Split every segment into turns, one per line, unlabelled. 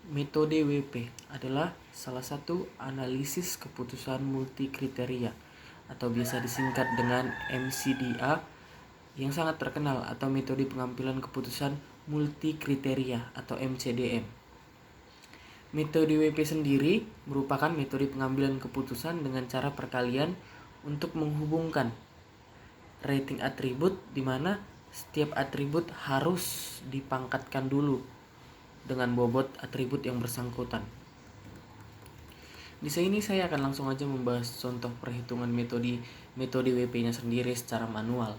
Metode WP adalah salah satu analisis keputusan multi kriteria atau biasa disingkat dengan MCDA yang sangat terkenal, atau metode pengambilan keputusan multi kriteria atau MCDM. Metode WP sendiri merupakan metode pengambilan keputusan dengan cara perkalian untuk menghubungkan rating atribut, di mana setiap atribut harus dipangkatkan dulu dengan bobot atribut yang bersangkutan. Di sini saya akan langsung aja membahas contoh perhitungan metode WP-nya sendiri secara manual.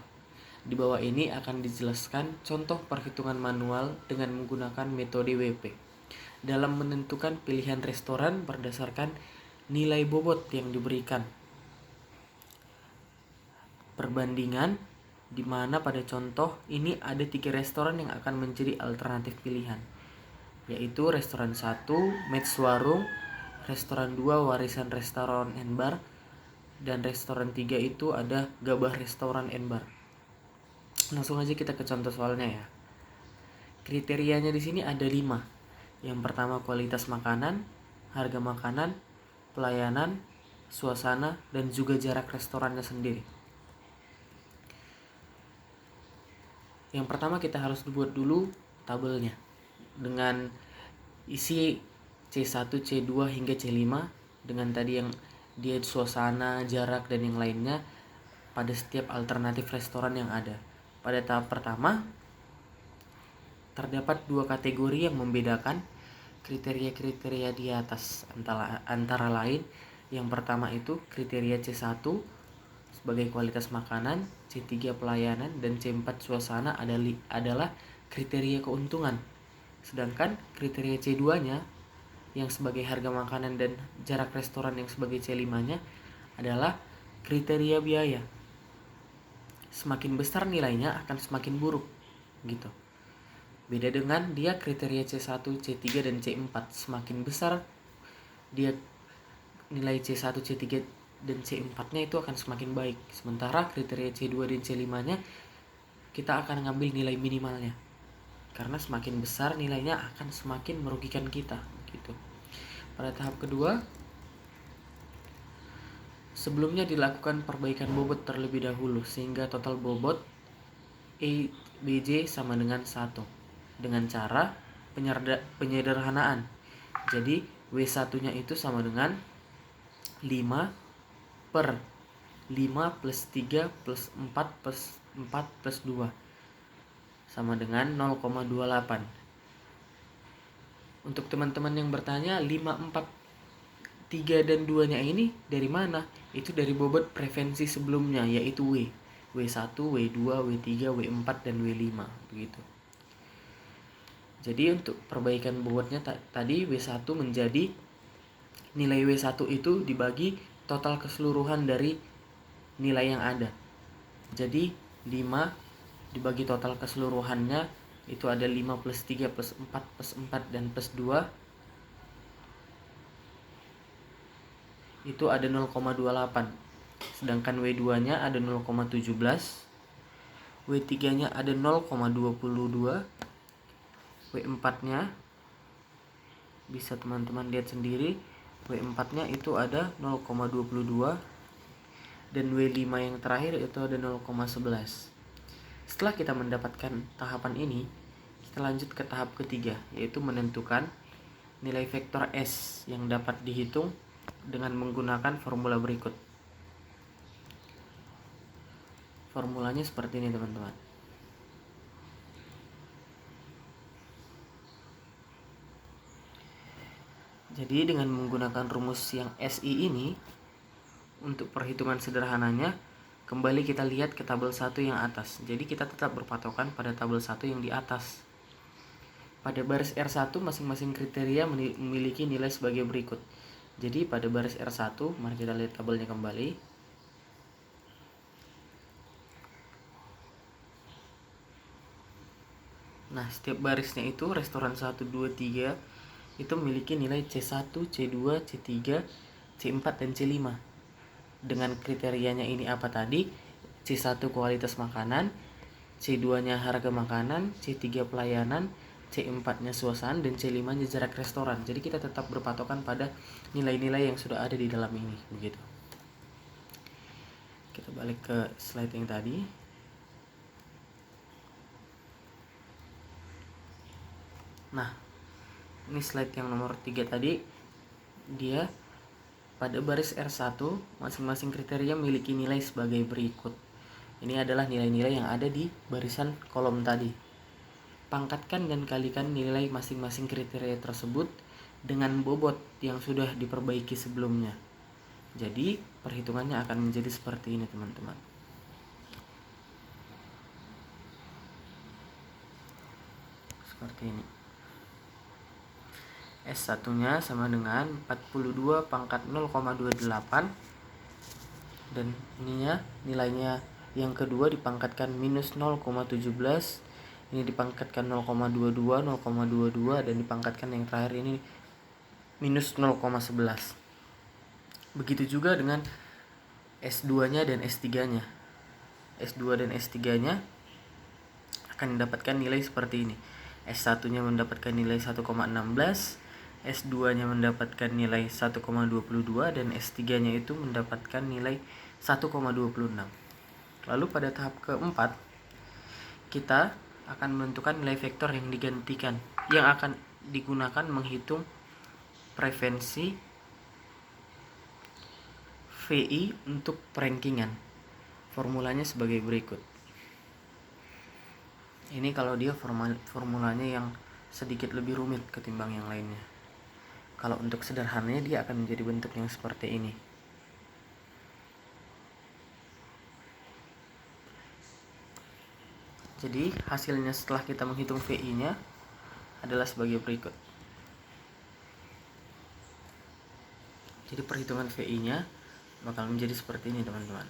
Di bawah ini akan dijelaskan contoh perhitungan manual dengan menggunakan metode WP dalam menentukan pilihan restoran berdasarkan nilai bobot yang diberikan. Perbandingan di mana pada contoh ini ada 3 restoran yang akan menjadi alternatif pilihan, yaitu restoran 1 Match Warung, restoran 2 Warisan Restoran and Bar, dan restoran 3 itu ada Gabah Restoran and Bar. Langsung aja kita ke contoh soalnya ya. Kriterianya di sini ada 5. Yang pertama kualitas makanan, harga makanan, pelayanan, suasana, dan juga jarak restorannya sendiri. Yang pertama kita harus buat dulu tabelnya dengan isi C1, C2 hingga C5 dengan tadi yang dia suasana, jarak, dan yang lainnya pada setiap alternatif restoran yang ada. Pada tahap pertama terdapat 2 kategori yang membedakan kriteria-kriteria di atas, antara lain yang pertama itu kriteria C1 sebagai kualitas makanan, C3 pelayanan, dan C4 suasana adalah kriteria keuntungan. Sedangkan kriteria C2-nya yang sebagai harga makanan dan jarak restoran yang sebagai C5-nya adalah kriteria biaya. Semakin besar nilainya akan semakin buruk gitu. Beda dengan dia kriteria C1, C3, dan C4. Semakin besar dia nilai C1, C3, dan C4-nya itu akan semakin baik. Sementara kriteria C2 dan C5-nya kita akan ngambil nilai minimalnya. Karena semakin besar nilainya akan semakin merugikan kita gitu. Pada tahap kedua, sebelumnya dilakukan perbaikan bobot terlebih dahulu sehingga total bobot EBJ sama dengan 1 dengan cara penyederhanaan. Jadi W1-nya itu sama dengan 5 per 5 plus 3 plus 4 plus 4 plus 2 sama dengan 0,28. Untuk teman-teman yang bertanya 5, 4, 3 dan 2 nya ini dari mana? Itu dari bobot preferensi sebelumnya, yaitu W1, W2, W3, W4, dan W5 begitu. Jadi untuk perbaikan bobotnya tadi W1 menjadi nilai W1 itu dibagi total keseluruhan dari nilai yang ada. Jadi 5 dibagi total keseluruhannya itu ada 5 plus 3 plus 4 plus 4 dan plus 2 itu ada 0,28. Sedangkan W2 nya ada 0,17, W3 nya ada 0,22, W4 nya bisa teman-teman lihat sendiri, W4 nya itu ada 0,22, dan W5 yang terakhir itu ada 0,11. Setelah kita mendapatkan tahapan ini, kita lanjut ke tahap ketiga, yaitu menentukan nilai vektor S yang dapat dihitung dengan menggunakan formula berikut. Formulanya seperti ini teman-teman. Jadi dengan menggunakan rumus yang SI ini, untuk perhitungan sederhananya, kembali kita lihat ke tabel 1 yang atas. Jadi kita tetap berpatokan pada tabel 1 yang di atas. Pada baris R1 masing-masing kriteria memiliki nilai sebagai berikut. Jadi pada baris R1, mari kita lihat tabelnya kembali. Nah, setiap barisnya itu restoran 1, 2, 3 itu memiliki nilai C1, C2, C3, C4, dan C5. Dengan kriterianya ini apa tadi? C1 kualitas makanan, C2 nya harga makanan, C3 pelayanan, C4-nya suasana, dan C5-nya jarak restoran. Jadi kita tetap berpatokan pada nilai-nilai yang sudah ada di dalam ini, begitu. Kita balik ke slide yang tadi. Nah, ini slide yang nomor 3 tadi. Dia pada baris R1 masing-masing kriteria memiliki nilai sebagai berikut. Ini adalah nilai-nilai yang ada di barisan kolom tadi. Pangkatkan dan kalikan nilai masing-masing kriteria tersebut dengan bobot yang sudah diperbaiki sebelumnya. Jadi perhitungannya akan menjadi seperti ini, teman-teman. Seperti ini. S1-nya sama dengan 42 pangkat 0,28, dan ininya nilainya yang kedua dipangkatkan minus 0,17, ini dipangkatkan 0,22, 0,22, dan dipangkatkan yang terakhir ini minus 0,11. Begitu juga dengan S2-nya dan S3-nya. S2 dan S3-nya akan mendapatkan nilai seperti ini. S1-nya mendapatkan nilai 1,16, S2-nya mendapatkan nilai 1,22, dan S3-nya itu mendapatkan nilai 1,26. Lalu pada tahap keempat, kita akan menentukan nilai vektor yang digantikan, yang akan digunakan menghitung preferensi VI untuk perankingan. Formulanya sebagai berikut. Ini kalau dia formulanya yang sedikit lebih rumit ketimbang yang lainnya. Kalau untuk sederhananya dia akan menjadi bentuk yang seperti ini. Jadi hasilnya setelah kita menghitung VI-nya adalah sebagai berikut. Jadi perhitungan VI-nya bakal menjadi seperti ini, teman-teman.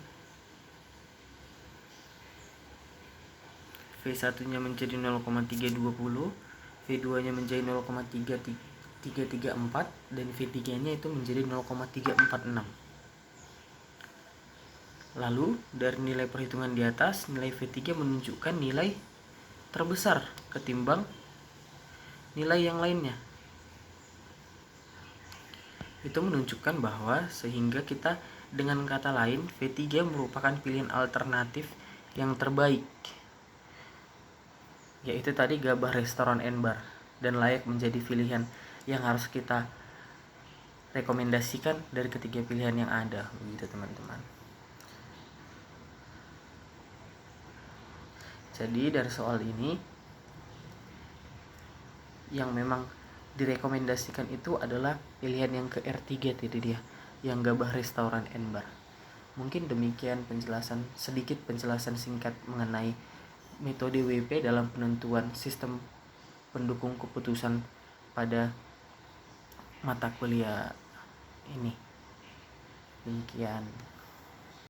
V1-nya menjadi 0,320, V2-nya menjadi 0,334, dan V3-nya itu menjadi 0,346. Lalu dari nilai perhitungan di atas, nilai V3 menunjukkan nilai terbesar ketimbang nilai yang lainnya. Itu menunjukkan bahwa sehingga kita, dengan kata lain, V3 merupakan pilihan alternatif yang terbaik, yaitu tadi gabah restoran N-bar, dan layak menjadi pilihan yang harus kita rekomendasikan dari ketiga pilihan yang ada, begitu teman-teman. Jadi dari soal ini yang memang direkomendasikan itu adalah pilihan yang ke R3 tadi dia, yang gabah restoran N-bar. Mungkin demikian sedikit penjelasan singkat mengenai metode WP dalam penentuan sistem pendukung keputusan pada mata kuliah ini. Demikian.